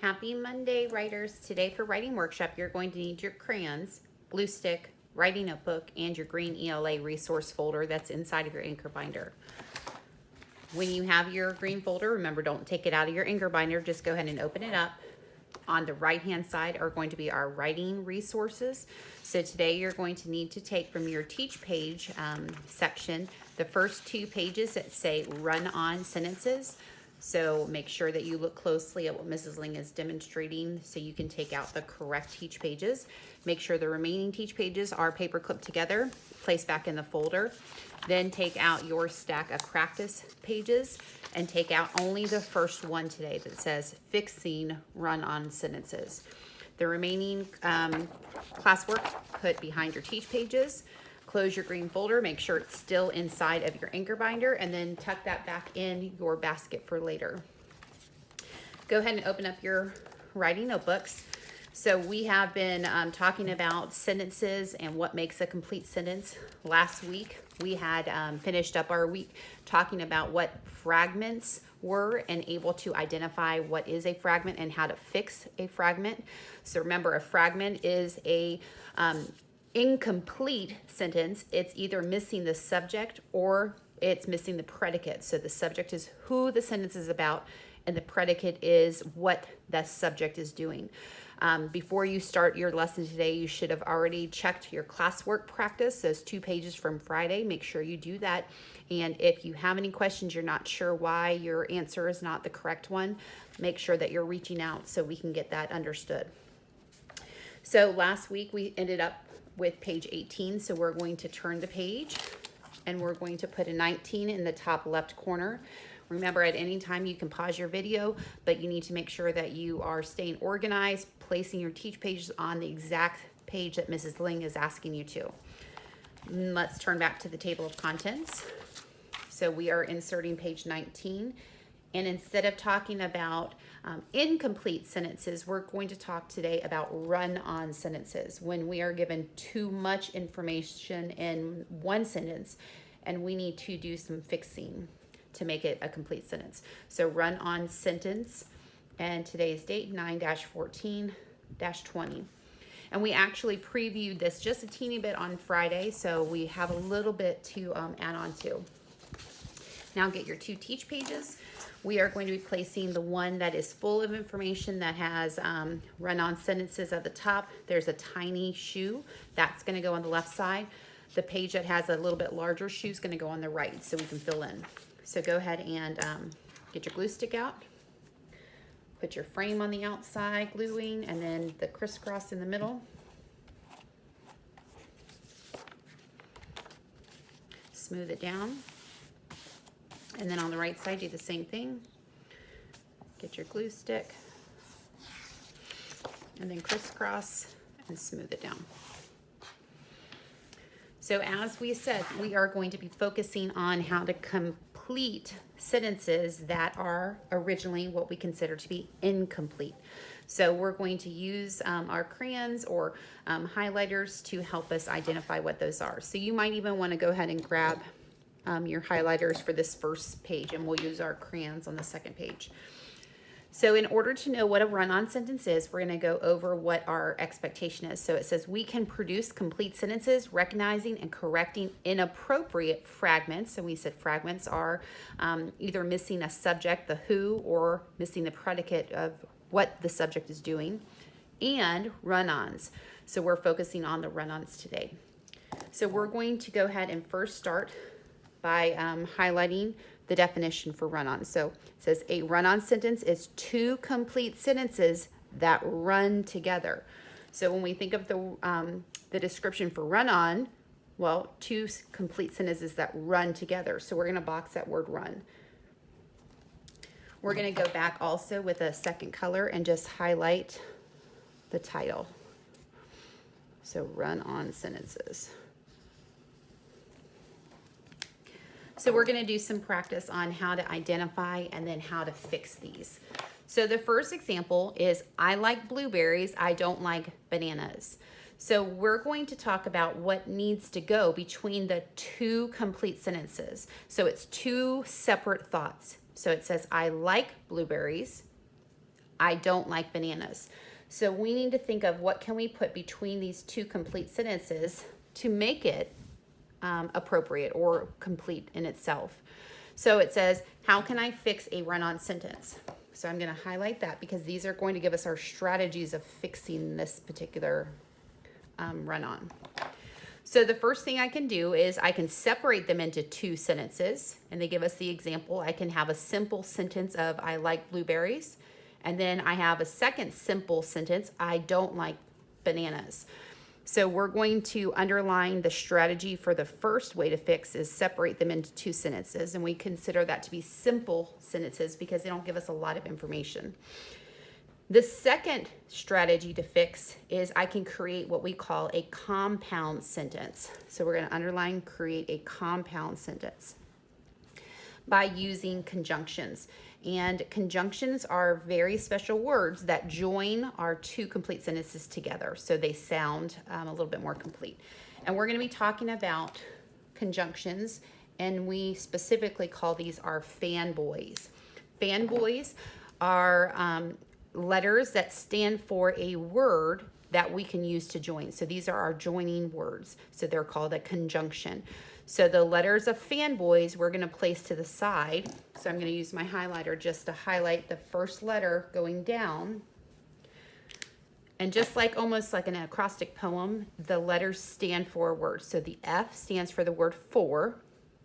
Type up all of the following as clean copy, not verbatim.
Happy Monday, writers. Today for writing workshop, you're going to need your crayons, glue stick, writing notebook, and your green ELA resource folder that's inside of your Anchor binder. When you have your green folder, remember, don't take it out of your Anchor binder. Just go ahead and open it up. On the right-hand side are going to be our writing resources. So today you're going to need to take from your teach page section the first 2 pages that say run-on sentences. So make sure that you look closely at what Mrs. Ling is demonstrating so you can take out the correct teach pages. Make sure the remaining teach pages are paper clipped together, placed back in the folder. Then take out your stack of practice pages and take out only the first one today that says fixing run-on sentences. The remaining classwork put behind your teach pages. Close your green folder, make sure it's still inside of your Anchor binder, and then tuck that back in your basket for later. Go ahead and open up your writing notebooks. So we have been talking about sentences and what makes a complete sentence. Last week, we had finished up our week talking about what fragments were and able to identify what is a fragment and how to fix a fragment. So remember, a fragment is a incomplete sentence. It's either missing the subject or it's missing the predicate. So the subject is who the sentence is about, and the predicate is what that subject is doing. Before you start your lesson today, you should have already checked your classwork practice, those 2 pages from Friday. Make sure you do that. And if you have any questions, you're not sure why your answer is not the correct one, make sure that you're reaching out so we can get that understood. So last week we ended up with page 18, so we're going to turn the page and we're going to put a 19 in the top left corner. Remember, at any time you can pause your video, but you need to make sure that you are staying organized, placing your teach pages on the exact page that Mrs. Ling is asking you to. Let's turn back to the table of contents. So we are inserting page 19. And instead of talking about incomplete sentences, we're going to talk today about run-on sentences. When we are given too much information in one sentence and we need to do some fixing to make it a complete sentence. So run-on sentence, and today's date 9-14-20. And we actually previewed this just a teeny bit on Friday, so we have a little bit to add on to. Now get your 2 teach pages. We are going to be placing the one that is full of information that has run-on sentences at the top. There's a tiny shoe. That's going to go on the left side. The page that has a little bit larger shoe is going to go on the right so we can fill in. So go ahead and get your glue stick out. Put your frame on the outside, gluing, and then the crisscross in the middle. Smooth it down. And then on the right side, do the same thing. Get your glue stick, and then crisscross and smooth it down. So as we said, we are going to be focusing on how to complete sentences that are originally what we consider to be incomplete. So we're going to use our crayons or highlighters to help us identify what those are. So you might even want to go ahead and grab your highlighters for this first page, and we'll use our crayons on the second page. So in order to know what a run-on sentence is, we're going to go over what our expectation is. So it says we can produce complete sentences, recognizing and correcting inappropriate fragments. So we said fragments are either missing a subject, the who, or missing the predicate of what the subject is doing, and run-ons. So we're focusing on the run-ons today. So we're going to go ahead and first start by highlighting the definition for run-on. So it says a run-on sentence is 2 complete sentences that run together. So when we think of the description for run-on, well, 2 complete sentences that run together. So we're going to box that word run. We're going to go back also with a second color and just highlight the title. So run-on sentences. So we're going to do some practice on how to identify and then how to fix these. So the first example is I like blueberries, I don't like bananas. So we're going to talk about what needs to go between the 2 complete sentences. So it's 2 separate thoughts. So it says I like blueberries, I don't like bananas. So we need to think of what can we put between these two complete sentences to make it appropriate or complete in itself. So it says, how can I fix a run-on sentence? So I'm going to highlight that because these are going to give us our strategies of fixing this particular run-on. So the first thing I can do is I can separate them into two sentences, and they give us the example. I can have a simple sentence of I like blueberries, and then I have a second simple sentence, I don't like bananas. So we're going to underline the strategy for the first way to fix is separate them into two sentences, and we consider that to be simple sentences because they don't give us a lot of information. The second strategy to fix is I can create what we call a compound sentence. So we're going to underline create a compound sentence by using conjunctions. And conjunctions are very special words that join our two complete sentences together. So they sound a little bit more complete. And we're going to be talking about conjunctions, and we specifically call these our fanboys. Fanboys are letters that stand for a word that we can use to join. So these are our joining words. So they're called a conjunction. So the letters of fanboys we're going to place to the side. So I'm going to use my highlighter just to highlight the first letter going down. And just like almost like an acrostic poem, the letters stand for words. So the F stands for the word for.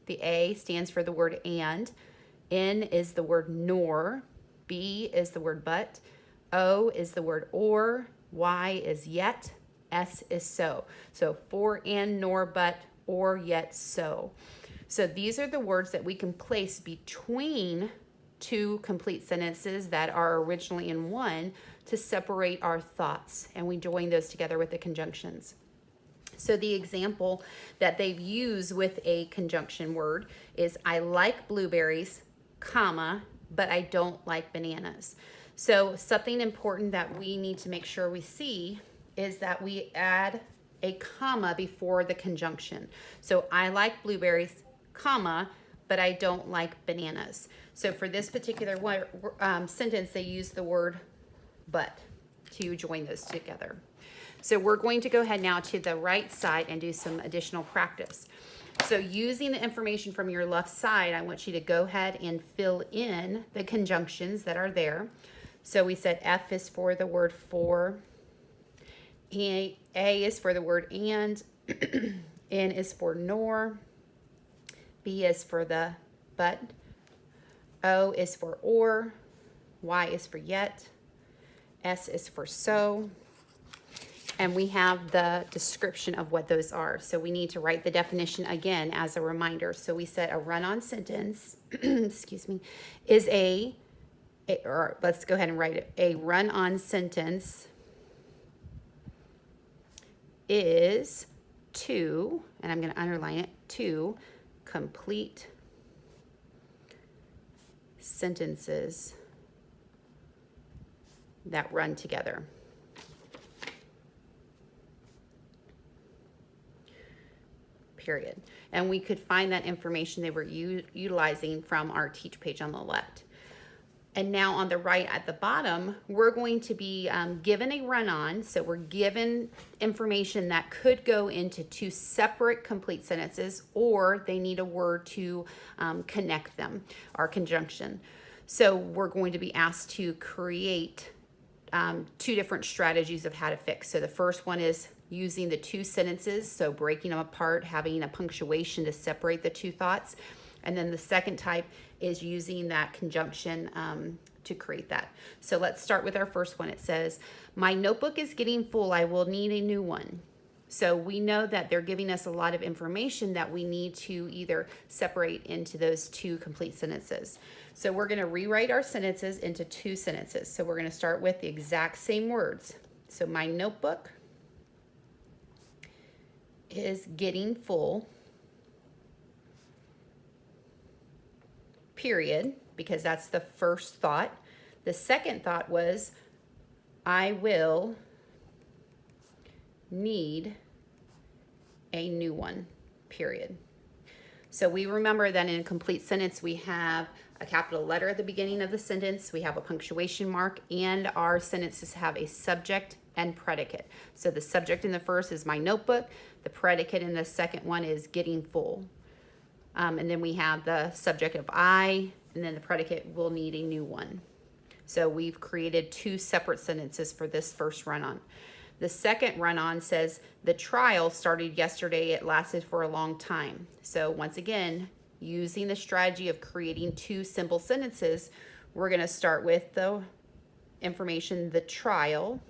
The A stands for the word and. N is the word nor. B is the word but. O is the word or. Y is yet. S is so. So for, and, nor, but, or, yet, so. So these are the words that we can place between two complete sentences that are originally in one to separate our thoughts, and we join those together with the conjunctions. So the example that they've used with a conjunction word is I like blueberries, comma, but I don't like bananas. So something important that we need to make sure we see is that we add a comma before the conjunction. So I like blueberries, comma, but I don't like bananas. So for this particular sentence, they use the word but to join those together. So we're going to go ahead now to the right side and do some additional practice. So using the information from your left side, I want you to go ahead and fill in the conjunctions that are there. So we said F is for the word for, A is for the word and, N is for nor, B is for the but, O is for or, Y is for yet, S is for so, and we have the description of what those are. So we need to write the definition again as a reminder. So we said a run-on sentence, excuse me, is or let's go ahead and write it. A run-on sentence is two, and I'm going to underline it, two complete sentences that run together. Period. And we could find that information they were utilizing from our teach page on the left. And now on the right at the bottom, we're going to be given a run-on. So we're given information that could go into two separate complete sentences, or they need a word to connect them, our conjunction. So we're going to be asked to create two different strategies of how to fix. So the first one is using the two sentences, so breaking them apart, having a punctuation to separate the two thoughts. And then the second type is using that conjunction to create that. So let's start with our first one. It says, my notebook is getting full. I will need a new one. So we know that they're giving us a lot of information that we need to either separate into those two complete sentences. So we're going to rewrite our sentences into two sentences. So we're going to start with the exact same words. So my notebook is getting full, period, because that's the first thought. The second thought was, I will need a new one, period. So we remember that in a complete sentence, we have a capital letter at the beginning of the sentence, we have a punctuation mark, and our sentences have a subject and predicate. So the subject in the first is my notebook, the predicate in the second one is getting full. And then we have the subject of I, and then the predicate will need a new one. So we've created two separate sentences for this first run-on. The second run-on says, the trial started yesterday, it lasted for a long time. So once again, using the strategy of creating two simple sentences, we're going to start with the information, the trial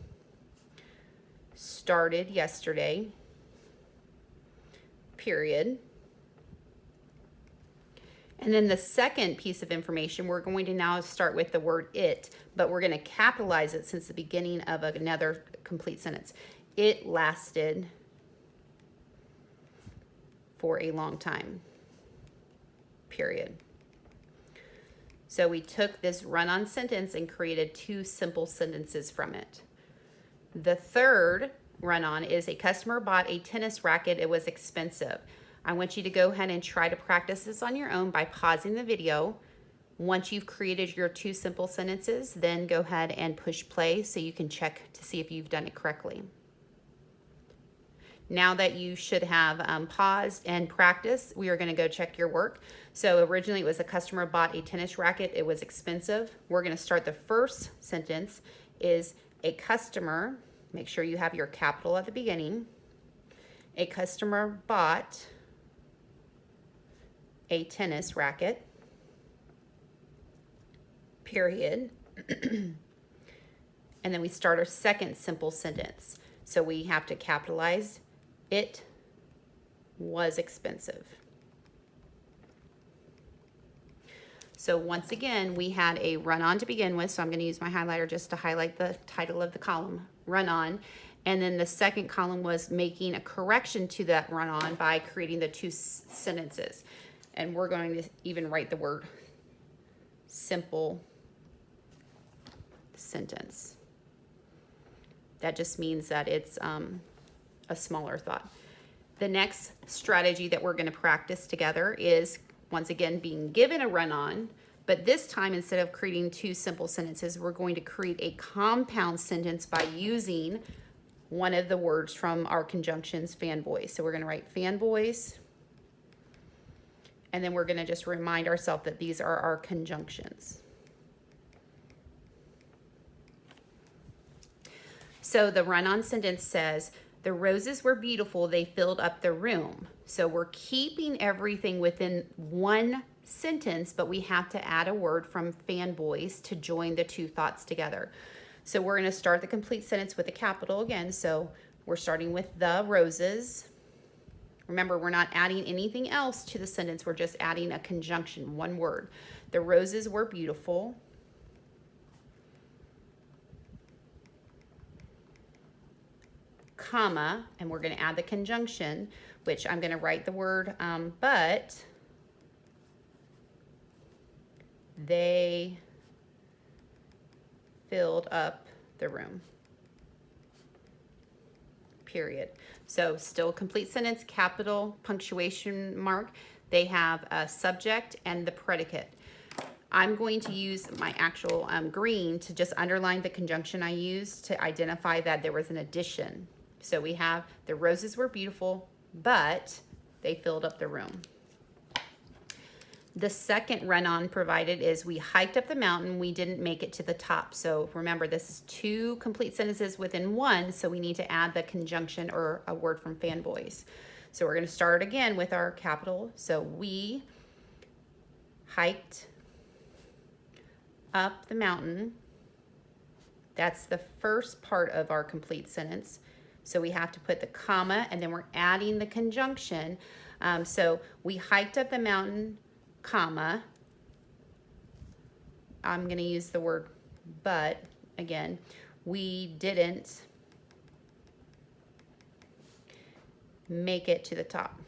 started yesterday, period. And then the second piece of information, we're going to now start with the word it, but we're going to capitalize it since the beginning of another complete sentence. It lasted for a long time, period. So we took this run-on sentence and created two simple sentences from it. The third run-on is a customer bought a tennis racket. It was expensive. I want you to go ahead and try to practice this on your own by pausing the video. Once you've created your two simple sentences, then go ahead and push play so you can check to see if you've done it correctly. Now that you should have paused and practiced, we are going to go check your work. So originally it was a customer bought a tennis racket. It was expensive. We're going to start the first sentence is a customer. Make sure you have your capital at the beginning. A customer bought a tennis racket, period. And then we start our second simple sentence. So we have to capitalize, it was expensive. So once again, we had a run-on to begin with, so I'm going to use my highlighter just to highlight the title of the column, run-on. And then the second column was making a correction to that run-on by creating the two sentences. And we're going to even write the word simple sentence. That just means that it's a smaller thought. The next strategy that we're going to practice together is, once again, being given a run-on, but this time instead of creating two simple sentences, we're going to create a compound sentence by using one of the words from our conjunctions, fanboys. So we're going to write fanboys, and then we're going to just remind ourselves that these are our conjunctions. So the run-on sentence says, the roses were beautiful, they filled up the room. So we're keeping everything within one sentence, but we have to add a word from fanboys to join the two thoughts together. So we're going to start the complete sentence with a capital again. So we're starting with the roses. Remember, we're not adding anything else to the sentence. We're just adding a conjunction, one word. The roses were beautiful. Comma, and we're going to add the conjunction, which I'm going to write the word, but they filled up the room, period. So still complete sentence, capital, punctuation mark. They have a subject and the predicate. I'm going to use my actual green to just underline the conjunction I used to identify that there was an addition. So we have the roses were beautiful, but they filled up the room. The second run-on provided is we hiked up the mountain, we didn't make it to the top. So remember, this is two complete sentences within one, so we need to add the conjunction or a word from fanboys. So we're going to start again with our capital. So we hiked up the mountain. That's the first part of our complete sentence. So we have to put the comma, and then we're adding the conjunction. So we hiked up the mountain, comma. I'm going to use the word but again. We didn't make it to the top.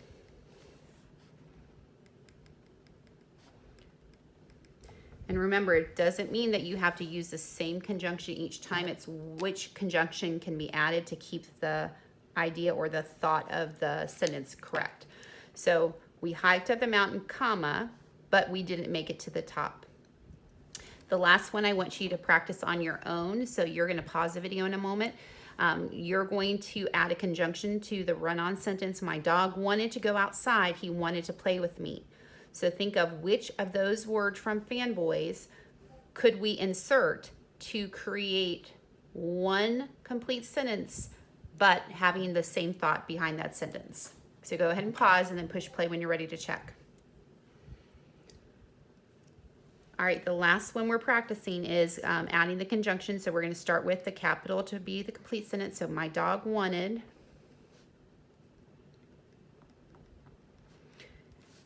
And remember, it doesn't mean that you have to use the same conjunction each time. It's which conjunction can be added to keep the idea or the thought of the sentence correct. So we hiked up the mountain, comma, but we didn't make it to the top. The last one I want you to practice on your own. So you're going to pause the video in a moment. You're going to add a conjunction to the run-on sentence. My dog wanted to go outside. He wanted to play with me. So think of which of those words from Fanboys could we insert to create one complete sentence, but having the same thought behind that sentence. So go ahead and pause and then push play when you're ready to check. All right, the last one we're practicing is adding the conjunction. So we're going to start with the capital to be the complete sentence. So my dog wanted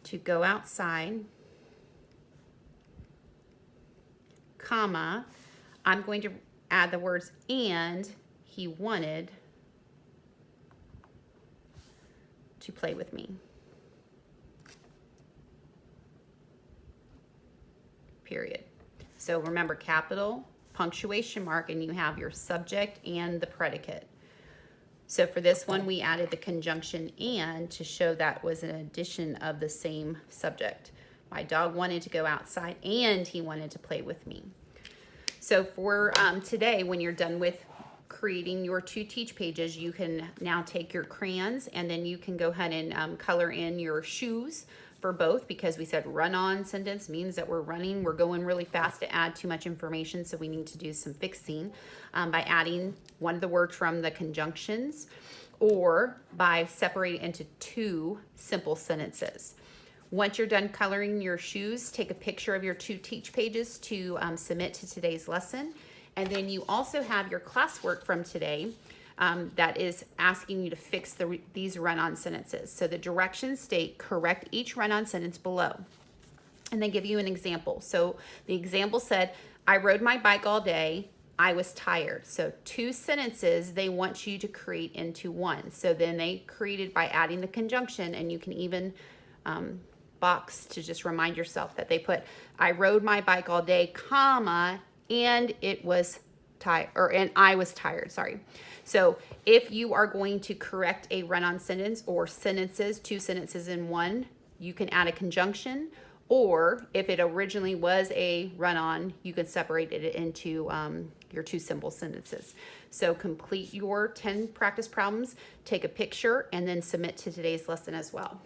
to go outside, comma, I'm going to add the words and he wanted to play with me. Period. So remember, capital, punctuation mark, and you have your subject and the predicate. So for this one, we added the conjunction and to show that was an addition of the same subject. My dog wanted to go outside and he wanted to play with me. So for today, when you're done with creating your 2 teach pages, you can now take your crayons and then you can go ahead and color in your shoes for both, because we said run-on sentence means that we're running, we're going really fast to add too much information, so we need to do some fixing by adding one of the words from the conjunctions or by separating into 2 simple sentences. Once you're done coloring your shoes, take a picture of your 2 teach pages to submit to today's lesson. And then you also have your classwork from today that is asking you to fix these run-on sentences. So the directions state, correct each run-on sentence below. And they give you an example. So the example said, I rode my bike all day. I was tired. So 2 sentences they want you to create into one. So then they created by adding the conjunction, and you can even box to just remind yourself that they put, I rode my bike all day, comma, and it was tired, and I was tired, sorry. So if you are going to correct a run-on sentence or sentences, 2 sentences in one, you can add a conjunction, or if it originally was a run-on, you can separate it into your 2 simple sentences. So complete your 10 practice problems, take a picture, and then submit to today's lesson as well.